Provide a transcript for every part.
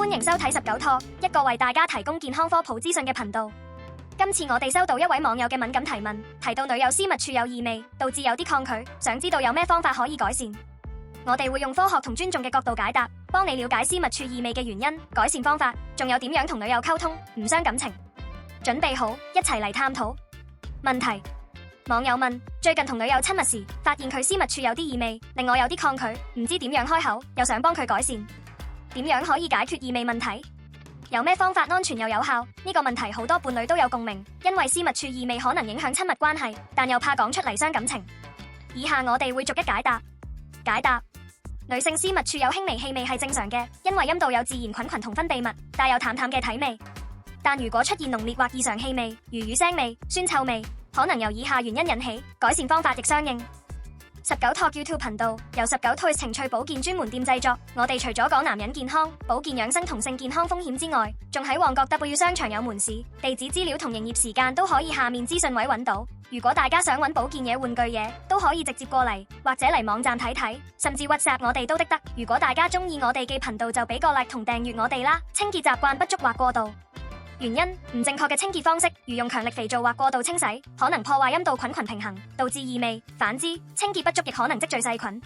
歡迎收睇19 Talk，一個為大家提供健康科普資訊嘅頻道。今次我哋收到一位網友嘅敏感提問，提到女友私密處有異味，導致有啲抗拒，想知道有咩方法可以改善。我哋會用科學同尊重嘅角度解答，幫你了解私密處異味嘅原因、改善方法，仲有點樣同女友溝通，唔傷感情。準備好，一齊嚟探討。問題：網友問，最近同女友親密時，發現佢私密處有啲異味，令我有啲抗拒，唔知點樣開口，又想幫佢改善。點樣可以解決異味問題？有咩方法安全又有效？呢個問題好多伴侶都有共鳴，因為私密處異味可能影響親密關係，但又怕講出嚟傷感情。以下我哋會逐一解答。解答：女性私密處有輕微氣味係正常嘅，因為陰道有自然菌群同分泌物，帶有淡淡嘅體味。但如果出現濃烈或異常氣味，如乳腥味、酸臭味，可能由以下原因引起，改善方法亦相應。19 Talk YouTube 頻道由19 Toys 情趣保健專門店製作，我哋除咗講男人健康、保健養生同性健康風險之外，仲喺旺角 W 商場有門市，地址資料同營業時間都可以下面資訊位揾到。如果大家想揾保健嘢、玩具嘢，都可以直接過嚟，或者嚟網站睇睇，甚至 WhatsApp 我哋都得。如果大家中意我哋嘅頻道，就俾個 like 同訂閱我哋啦。清潔習慣不足或過度。原因：唔正確嘅清潔方式，如用強力肥皂或過度清洗，可能破壞陰道菌群平衡，導致異味。反之，清潔不足亦可能積聚細菌。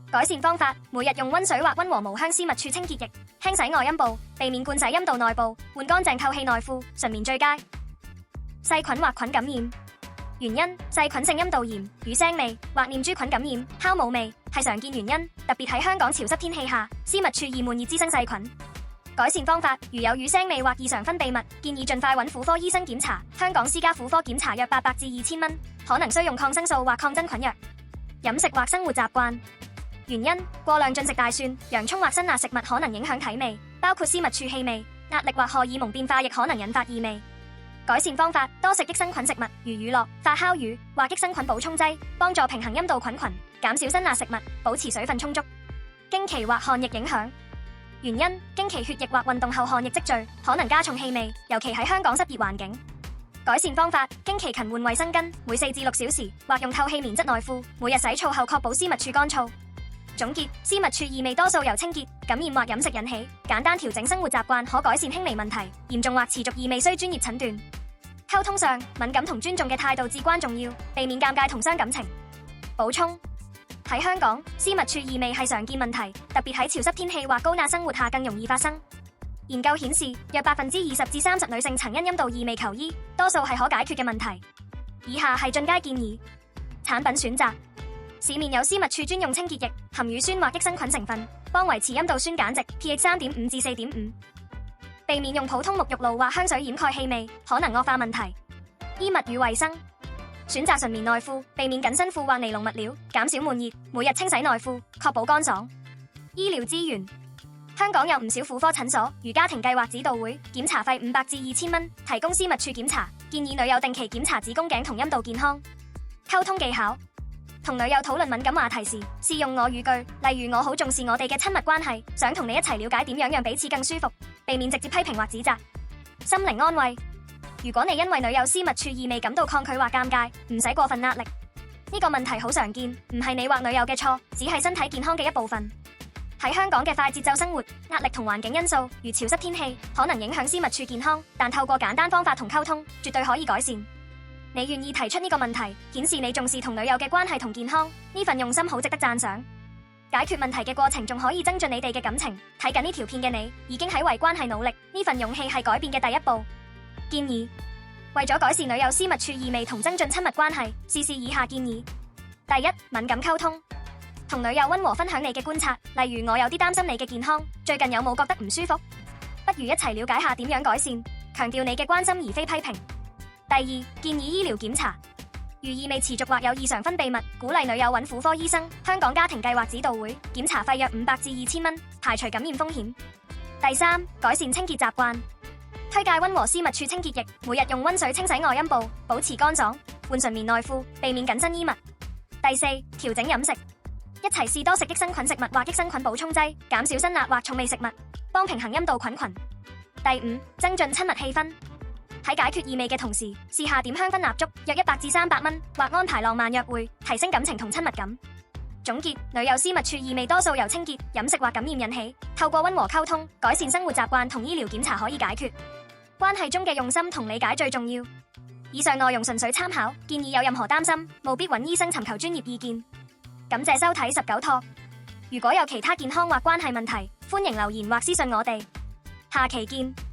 改善方法：每日用溫水或溫和無香私密處清潔液，輕洗外陰部，避免灌洗陰道內部，換乾淨透氣內褲，純棉最佳。細菌或菌感染原因：細菌性陰道炎、乳腥味或念珠菌感染、酵母味係常見原因，特別喺香港潮濕天氣下，私密處易悶熱滋生細菌。改善方法：如有乳腥味或異常分泌物，建議盡快揾婦科醫生檢查。香港私家婦科檢查約800至2000蚊，可能需用抗生素或抗真菌藥。飲食或生活習慣原因：過量進食大蒜、洋蔥或辛辣食物可能影響體味，包括私密處氣味。壓力或荷爾蒙變化亦可能引發異味。改善方法：多食益生菌食物，如乳酪、發酵乳或益生菌補充劑，幫助平衡陰道菌群，減少辛辣食物，保持水分充足。經期或汗液影響原因：經期血液或運動後汗液積聚，可能加重氣味，尤其喺香港濕熱環境。改善方法：經期勤換衛生巾，每4至6小時，或用透氣棉質內褲，每日洗澡後確保私密處乾燥。總結：私密處異味多數由清潔、感染或飲食引起，簡單調整生活習慣可改善輕微問題，嚴重或持續異味需專業診斷。溝通上，敏感同尊重嘅態度至關重要，避免尷尬同傷感情。補充：喺香港，私密處異味係常見問題，特別喺潮濕天氣或高壓生活下更容易發生。研究顯示，約20至30%女性曾因陰道異味求醫，多數係可解決嘅問題。以下係進階建議：產品選擇：市面有私密處專用清潔液，含乳酸或益生菌成分，幫維持陰道酸鹼值 pH 3.5至4.5。避免用普通沐浴露或香水掩蓋氣味，可能惡化問題。衣物與衛生：選擇純棉內褲，避免緊身褲或尼龍物料，減少悶熱。每日清洗內褲，確保乾爽。醫療資源：香港有唔少婦科診所，如家庭計劃指導會，檢查費500至2000蚊，提供私密處檢查。建議女友定期檢查子宮頸同陰道健康。溝通技巧：同女友討論敏感話題時，試用我語句，例如我好重視我哋嘅親密關係，想同你一齊了解點樣讓彼此更舒服，避免直接批評或指責。心靈安慰：如果你因為女友私密處異味感到抗拒或尷尬，唔使過分壓力。呢個問題好常見，唔係你或女友嘅錯，只係身體健康嘅一部分。喺香港嘅快節奏生活，壓力同環境因素，如潮濕天氣，可能影響私密處健康，但透過簡單方法同溝通，絕對可以改善。你願意提出呢個問題，顯示你重視同女友嘅關係同健康，呢份用心好值得讚賞。解決問題嘅過程仲可以增進你哋嘅感情。睇緊呢條片嘅你，已經喺為關係努力，呢份勇氣係改變嘅第一步。建議：為咗改善女友私密處異味同增進親密關係，試以下建議。第一，敏感溝通，同女友溫和分享你嘅觀察，例如我有啲擔心你嘅健康，最近有冇覺得唔舒服？不如一齊了解下點樣改善，強調你嘅關心而非批評。第二，建議醫療檢查，如異味持續或有異常分泌物，鼓勵女友揾婦科醫生。香港家庭計劃指導會，檢查費約500至2000蚊，排除感染風險。第三，改善清潔習慣，推介溫和私密處清潔液，每日用溫水清洗外陰部，保持乾爽，換純棉內褲，避免緊身衣物。第四，調整飲食，一齊試多食益生菌食物或益生菌補充劑，減少辛辣或重味食物，幫平衡陰道菌群。第五，增進親密氣氛，喺解決異味嘅同時，試下點香薰蠟燭，約100至300蚊，或安排浪漫約會，提升感情同親密感。總結：女友私密處異味多數由清潔、飲食或感染引起，透過溫和溝通、改善生活習慣同醫療檢查可以解決。關係中嘅用心同理解最重要。以上內容純粹參考，建議有任何擔心，務必揾醫生尋求專業意見。感謝收睇19 Talk。如果有其他健康或關係問題，歡迎留言或私訊我哋。下期見。